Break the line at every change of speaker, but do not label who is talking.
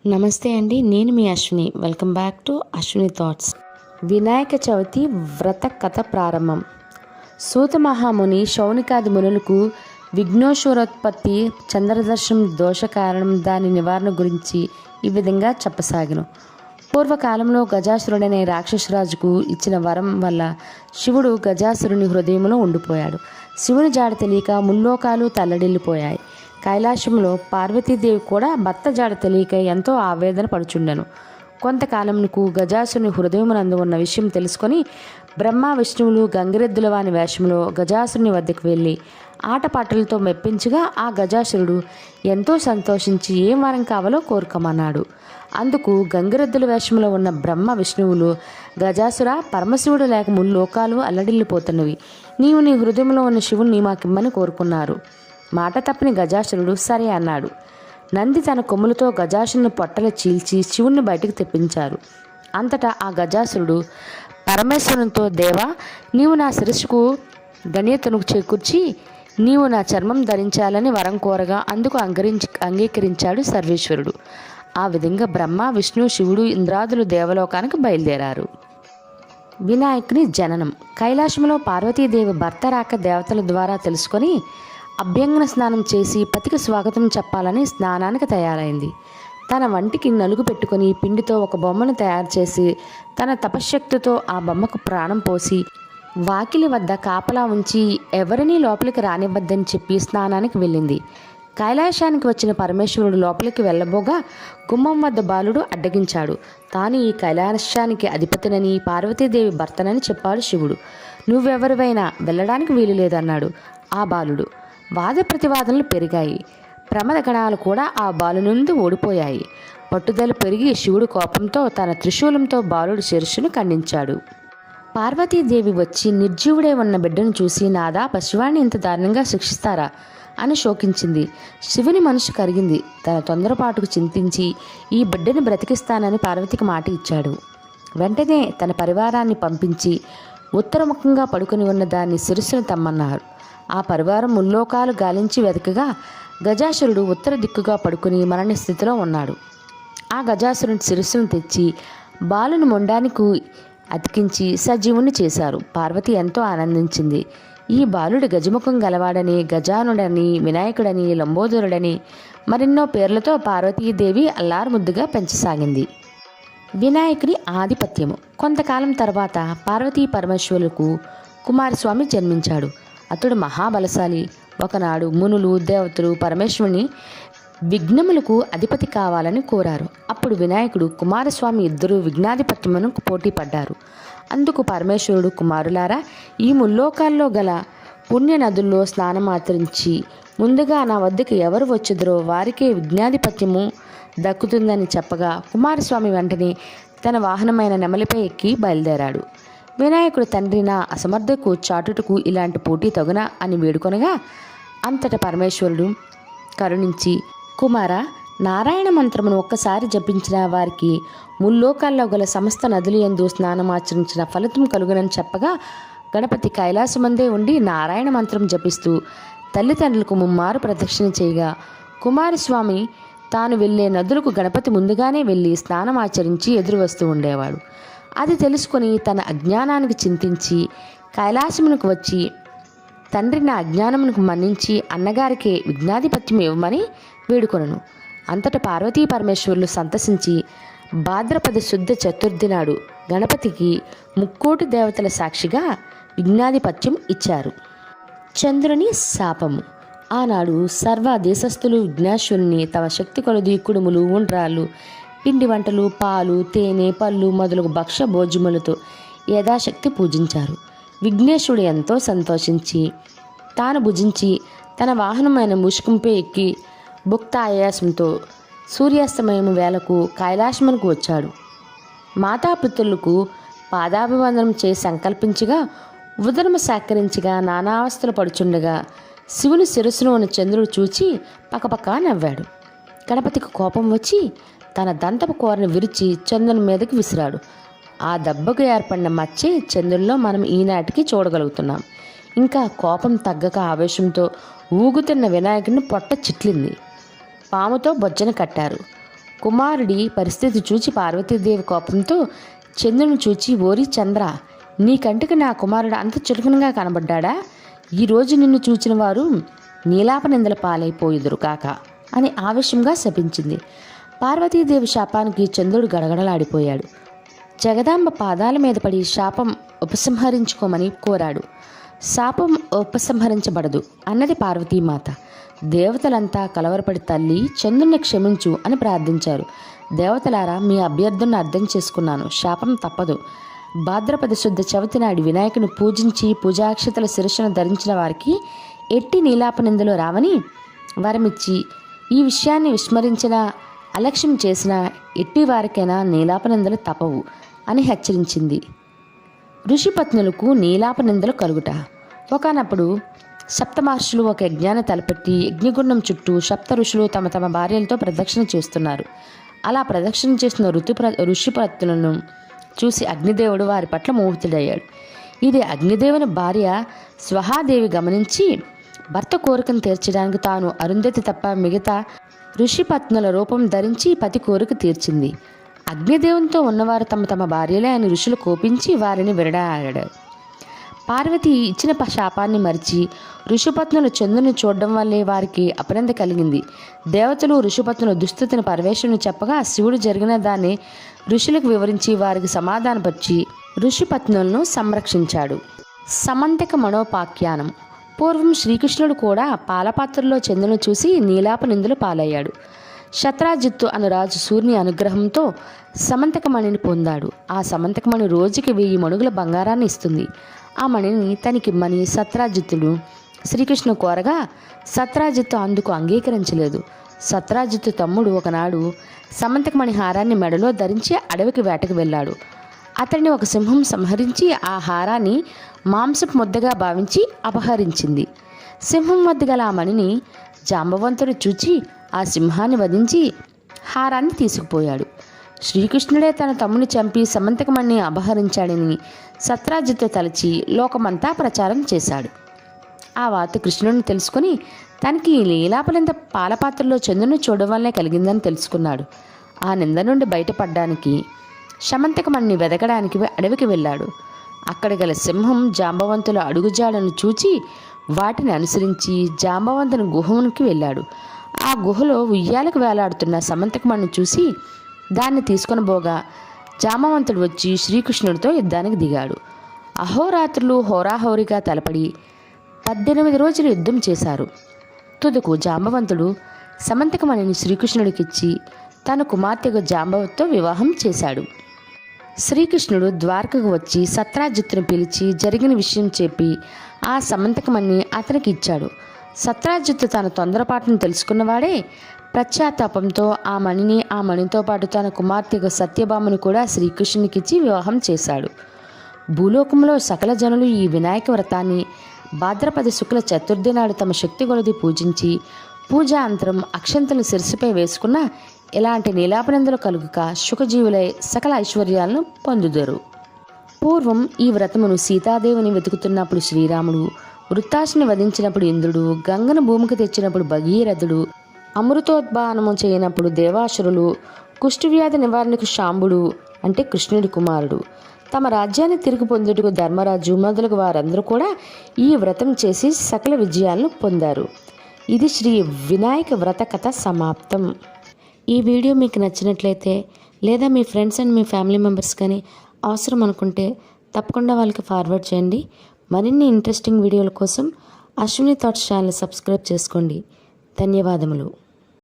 నమస్తే అండి, నేను మీ Ashwini. Welcome back to Ashwini thoughts. Vinayaka Chavithi వ్రత కథ ప్రారంభం. సూత మహాముని శౌనికాది మునులకు విఘ్నేశ్వరోత్పత్తి, చంద్రదర్శనం దోష కారణం, దాని నివారణ గురించి ఈ విధంగా చెప్పసాగను. పూర్వకాలంలో గజాసురుడనే రాక్షసరాజుకు ఇచ్చిన వరం వల్ల శివుడు గజాసురుని హృదయంలో ఉండిపోయాడు. శివుని జాడ తెలియక ముల్లోకాలు తల్లడిల్లిపోయాయి. కైలాసంలో పార్వతీదేవి కూడా భర్త జాడ తెలియక ఎంతో ఆవేదన పడుచుండెను. కొంతకాలంకు గజాసురుని హృదయమునందు ఉన్న విషయం తెలుసుకొని బ్రహ్మ విష్ణువులు గంగిరెద్దుల వాని వేషంలో గజాసురుని వద్దకు వెళ్ళి ఆటపాటలతో మెప్పించగా ఆ గజాసురుడు ఎంతో సంతోషించి ఏం వరం కావాలో కోరుకోమన్నాడు. అందుకు గంగిరెద్దుల వేషంలో ఉన్న బ్రహ్మ విష్ణువులు, గజాసుర, పరమశివుడు లేక ముల్లోకాలు అల్లడిల్లిపోతున్నవి, నీవు నీ హృదయంలో ఉన్న శివుణ్ణి మాకిమ్మని కోరుకున్నారు. మాట తప్పని గజాసురుడు సరే అన్నాడు. నంది తన కొమ్ములతో గజాసురుని పొట్టలు చీల్చి శివుణ్ణి బయటికి తెప్పించారు. అంతటా ఆ గజాసురుడు పరమేశ్వరునితో, దేవా, నీవు నా శిరస్సుకు గణ్యతను చేకూర్చి నీవు నా చర్మం ధరించాలని వరం కోరగా అందుకు అంగీకరించాడు సర్వేశ్వరుడు. ఆ విధంగా బ్రహ్మ, విష్ణు, శివుడు, ఇంద్రాదులు దేవలోకానికి బయలుదేరారు. వినాయకుని జననం. కైలాసంలో పార్వతీదేవి భర్త రాక దేవతల ద్వారా తెలుసుకొని అభ్యంగన స్నానం చేసి పతికి స్వాగతం చెప్పాలని స్నానానికి తయారైంది. తన వంటికి నలుగు పెట్టుకుని పిండితో ఒక బొమ్మను తయారు చేసి తన తపశ్శక్తితో ఆ బొమ్మకు ప్రాణం పోసి వాకిలి వద్ద కాపలా ఉంచి ఎవరినీ లోపలికి రానివ్వద్దని చెప్పి స్నానానికి వెళ్ళింది. కైలాసానికి వచ్చిన పరమేశ్వరుడు లోపలికి వెళ్ళబోగా గుమ్మం వద్ద బాలుడు అడ్డగించాడు. తాను ఈ కైలాసానికి అధిపతినని, పార్వతీదేవి భర్తనని చెప్పాడు శివుడు. నువ్వెవరివైనా వెళ్ళడానికి వీలు లేదన్నాడు ఆ బాలుడు. వాద ప్రతివాదనలు పెరిగాయి. ప్రమద గణాలు కూడా ఆ బాలు నుండి ఓడిపోయాయి. పట్టుదల పెరిగి శివుడు కోపంతో తన త్రిశూలంతో బాలుడి శిరస్సును ఖండించాడు. పార్వతీదేవి వచ్చి నిర్జీవుడే ఉన్న బిడ్డను చూసి, నాదా, పశువాణ్ణి ఇంత దారుణంగా శిక్షిస్తారా అని శోకించింది. శివుని మనసు కరిగింది. తన తొందరపాటుకు చింతించి ఈ బిడ్డను బ్రతికిస్తానని పార్వతికి మాట ఇచ్చాడు. వెంటనే తన పరివారాన్ని పంపించి ఉత్తరముఖంగా పడుకుని ఉన్న దాన్ని శిరస్సును తమ్మన్నారు. ఆ పరివారం ముల్లోకాలు గాలించి వెతకగా గజాసురుడు ఉత్తర దిక్కుగా పడుకుని మరణ స్థితిలో ఉన్నాడు. ఆ గజాసురుని శిరస్సును తెచ్చి బాలుని మొండానికి అతికించి సజీవుని చేశారు. పార్వతి ఎంతో ఆనందించింది. ఈ బాలుడు గజముఖం గలవాడని, గజానుడని, వినాయకుడని, లంబోదరుడని మరెన్నో పేర్లతో పార్వతీదేవి అల్లారుముద్దుగా పెంచసాగింది. వినాయకుడి ఆధిపత్యము. కొంతకాలం తర్వాత పార్వతీ పరమేశ్వరులకు కుమారస్వామి జన్మించాడు. అతడు మహాబలశాలి. ఒకనాడు మునులు, దేవతలు పరమేశ్వరుని విఘ్నములకు అధిపతి కావాలని కోరారు. అప్పుడు వినాయకుడు, కుమారస్వామి ఇద్దరు విఘ్నాధిపత్యమును పోటీ పడ్డారు. అందుకు పరమేశ్వరుడు, కుమారులారా, ఈ ముల్లోకాల్లో గల పుణ్య నదుల్లో స్నానమాచరించి ముందుగా నా వద్దకు ఎవరు వచ్చుదరో వారికే విఘ్నాధిపత్యము దక్కుతుందని చెప్పగా కుమారస్వామి వెంటనే తన వాహనమైన నెమలిపై ఎక్కి బయలుదేరాడు. వినాయకుడు తండ్రి, నా అసమర్థకు చాటుటకు ఇలాంటి పోటీ తగునా అని వేడుకొనగా అంతటా పరమేశ్వరుడు కరుణించి, కుమార, నారాయణ మంత్రమును ఒక్కసారి జపించిన వారికి ముల్లోకాల్లో గల సమస్త నదులు యందు స్నానమాచరించిన ఫలితం కలుగునని చెప్పగా గణపతి కైలాసమందే ఉండి నారాయణ మంత్రం జపిస్తూ తల్లిదండ్రులకు ముమ్మారు ప్రదక్షిణ చేయగా కుమారస్వామి తాను వెళ్ళే నదులకు గణపతి ముందుగానే వెళ్ళి స్నానమాచరించి ఎదురు వస్తూ ఉండేవాడు. అది తెలుసుకొని తన అజ్ఞానానికి చింతించి కైలాసమునకు వచ్చి, తండ్రి నా అజ్ఞానమునకు మన్నించి అన్నగారికే విఘ్నాధిపత్యం ఇవ్వమని వేడుకొనను. అంతటా పార్వతీ పరమేశ్వరులు సంతసించి భాద్రపద శుద్ధ చతుర్థి నాడు గణపతికి ముక్కోటి దేవతల సాక్షిగా విఘ్నాధిపత్యం ఇచ్చారు. చంద్రుని శాపము. ఆనాడు సర్వ దేశస్థులు విఘ్నేశ్వరుని తమ శక్తి కొలది కుడుములు, ఉండ్రాళ్ళు, పిండి వంటలు, పాలు, తేనె, పళ్ళు మొదలగు భక్ష్య భోజ్యములతో యథాశక్తి పూజించారు. విఘ్నేశ్వరుడు ఎంతో సంతోషించి తాను భుజించి తన వాహనమైన ముష్కంపై ఎక్కి భుక్త ఆయాసంతో సూర్యాస్తమయం వేళకు కైలాసమునకు వచ్చాడు. మాతాపితరులకు పాదాభివందనం చేసి సంకల్పించగా ఉదరము సేకరించగా నానావస్థలు పడుచుండగా శివుని శిరస్సును ఉన్న చంద్రుడు చూచి పకపక నవ్వాడు. గణపతికి కోపం వచ్చి తన దంతపు కూరను విరిచి చంద్రుని మీదకి విసిరాడు. ఆ దెబ్బకు ఏర్పడిన మచ్చే చంద్రుల్లో మనం ఈనాటికి చూడగలుగుతున్నాం. ఇంకా కోపం తగ్గక ఆవేశంతో ఊగుతున్న వినాయకుడిని పొట్ట చిట్లింది. పాముతో బొజ్జన కట్టారు. కుమారుడి పరిస్థితి చూచి పార్వతీదేవి కోపంతో చంద్రుని చూచి, ఓరి చంద్ర, నీ కంటికి నా కుమారుడు అంత చులకనగా కనబడ్డా? ఈరోజు నిన్ను చూచిన వారు నీలాప నిందల పాలైపోయిదురు కాక అని ఆవేశంగా శపించింది. పార్వతీదేవి శాపానికి చంద్రుడు గడగడలాడిపోయాడు. జగదాంబ పాదాల మీద పడి శాపం ఉపసంహరించుకోమని కోరాడు. శాపం ఉపసంహరించబడదు అన్నది పార్వతీమాత. దేవతలంతా కలవరపడి, తల్లి చంద్రుని క్షమించు అని ప్రార్థించారు. దేవతలారా, మీ అభ్యర్థనను అర్థం చేసుకున్నాను. శాపం తప్పదు. భాద్రపద శుద్ధ చవితి నాడు వినాయకుని పూజించి పూజాక్షతల శిరస్సును ధరించిన వారికి ఎట్టి నీలాపనిందలు రావని వరమిచ్చి, ఈ విషయాన్ని విస్మరించిన అలక్ష్యం చేసిన ఎట్టి వారికైనా నీలాపనిందలు తప్పవు అని హెచ్చరించింది. ఋషిపత్నులకు నీలాపనిందలు కలుగుట. ఒకనప్పుడు సప్తమహర్షులు ఒక యజ్ఞాన్ని తలపెట్టి యజ్ఞగుండం చుట్టూ సప్త ఋషులు తమ తమ భార్యలతో ప్రదక్షిణ చేస్తున్నారు. అలా ప్రదక్షిణ చేస్తున్న ఋషిపత్నులను చూసి అగ్నిదేవుడు వారి పట్ల మోహితుడయ్యాడు. ఇది అగ్నిదేవుని భార్య స్వహాదేవి గమనించి భర్త కోరికను తీర్చడానికి తాను అరుంధతి తప్ప మిగతా ఋషిపత్నుల రూపం ధరించి పతి కోరిక తీర్చింది. అగ్నిదేవునితో ఉన్నవారు తమ తమ భార్యలే అని ఋషులు కోపించి వారిని విడనాడారు. పార్వతి ఇచ్చిన శాపాన్ని మరిచి ఋషిపత్నులు చంద్రుని చూడడం వల్లే వారికి అపనింద కలిగింది. దేవతలు ఋషిపత్నుల దుస్థితిని పరమేశ్వరుని చెప్పగా శివుడు జరిగిన దాన్ని ఋషులకు వివరించి వారికి సమాధానపరిచి ఋషిపత్నులను సంరక్షించాడు. సమంతక మనోపాఖ్యానం. పూర్వం శ్రీకృష్ణుడు కూడా పాలపాత్రలో చంద్రుని చూసి నీలాప నిందలు పాలయ్యాడు. శత్రాజిత్తు అను రాజు సూర్యుని అనుగ్రహంతో సమంతకమణిని పొందాడు. ఆ సమంతకమణి రోజుకి 1000 మణుగుల బంగారాన్ని ఇస్తుంది. ఆ మణిని తనకిమ్మని సత్రాజిత్తుడు శ్రీకృష్ణు కోరగా సత్రాజిత్తు అందుకు అంగీకరించలేదు. సత్రాజిత్తు తమ్ముడు ఒకనాడు సమంతకమణి హారాన్ని మెడలో ధరించి అడవికి వేటకు వెళ్ళాడు. అతడిని ఒక సింహం సంహరించి ఆ హారాన్ని మాంసపు ముద్దగా భావించి అపహరించింది. సింహం వద్ద గల ఆ మణిని జాంబవంతుడు చూచి ఆ సింహాన్ని వధించి హారాన్ని తీసుకుపోయాడు. శ్రీకృష్ణుడే తన తమ్ముని చంపి సమంతకమణిని అపహరించాడని సత్రాజిత్తు తలచి లోకమంతా ప్రచారం చేశాడు. ఆ వార్త కృష్ణుడిని తెలుసుకుని తనకి లీలాపనింద పాలపాత్రలో చంద్రుని చూడడం వల్లే కలిగిందని తెలుసుకున్నాడు. ఆ నింద నుండి బయటపడడానికి సమంతకమణిని వెదకడానికి అడవికి వెళ్ళాడు. అక్కడ గల సింహం జాంబవంతుల అడుగుజాడను చూచి వాటిని అనుసరించి జాంబవంతుని గుహలోకి వెళ్ళాడు. ఆ గుహలో ఉయ్యాలకు వేలాడుతున్న సమంతకమణిని చూసి దాన్ని తీసుకొని పోగా జాంబవంతుడు వచ్చి శ్రీకృష్ణుడితో యుద్ధానికి దిగాడు. అహోరాత్రులు హోరాహోరీగా తలపడి 18 రోజులు యుద్ధం చేశారు. తుదకు జాంబవంతుడు సమంతకమణిని శ్రీకృష్ణుడికిచ్చి తన కుమార్తెకు జాంబవతితో వివాహం చేశాడు. శ్రీకృష్ణుడు ద్వారకకు వచ్చి సత్రాజిత్తును పిలిచి జరిగిన విషయం చెప్పి ఆ సమంతకమణిని అతనికి ఇచ్చాడు. సత్రాజిత్తు తన తొందరపాటును తెలుసుకున్నవాడే పశ్చాత్తాపంతో ఆ మణితో పాటు తన కుమార్తెకు సత్యభామను కూడా శ్రీకృష్ణునికిచ్చి వివాహం చేశాడు. భూలోకంలో సకల జనులు ఈ వినాయక వ్రతాన్ని భాద్రపద శుక్ల చతుర్థి నాడు తమ శక్తి కొలది పూజించి పూజా అంతరం అక్షంతలు శిరస్సుపై వేసుకున్న ఇలాంటి నీలాపనిందలు కలుగుక సుఖజీవులై సకల ఐశ్వర్యాలను పొందుదరు. పూర్వం ఈ వ్రతమును సీతాదేవిని వెతుకుతున్నప్పుడు శ్రీరాముడు, వృత్తాసుని వధించినప్పుడు ఇంద్రుడు, గంగను భూమికి తెచ్చినప్పుడు భగీరథుడు, అమృతోద్భానము చేయనప్పుడు దేవాసురులు, కుష్ఠవ్యాధి నివారణకు శాంబుడు అంటే కృష్ణుడి కుమారుడు, తమ రాజ్యాన్ని తిరిగి పొందుటకు ధర్మరాజు మొదలగు వారందరూ కూడా ఈ వ్రతం చేసి సకల విజయాలను పొందారు. ఇది శ్రీ వినాయక వ్రత కథ సమాప్తం. ఈ వీడియో మీకు నచ్చినట్లయితే లేదా మీ ఫ్రెండ్స్ అండ్ మీ ఫ్యామిలీ మెంబర్స్ కానీ అవసరం అనుకుంటే తప్పకుండా వాళ్ళకి ఫార్వర్డ్ చేయండి. మరిన్ని ఇంట్రెస్టింగ్ వీడియోల కోసం అశ్విని థాట్స్ ఛానల్ సబ్స్క్రైబ్ చేసుకోండి. ధన్యవాదములు.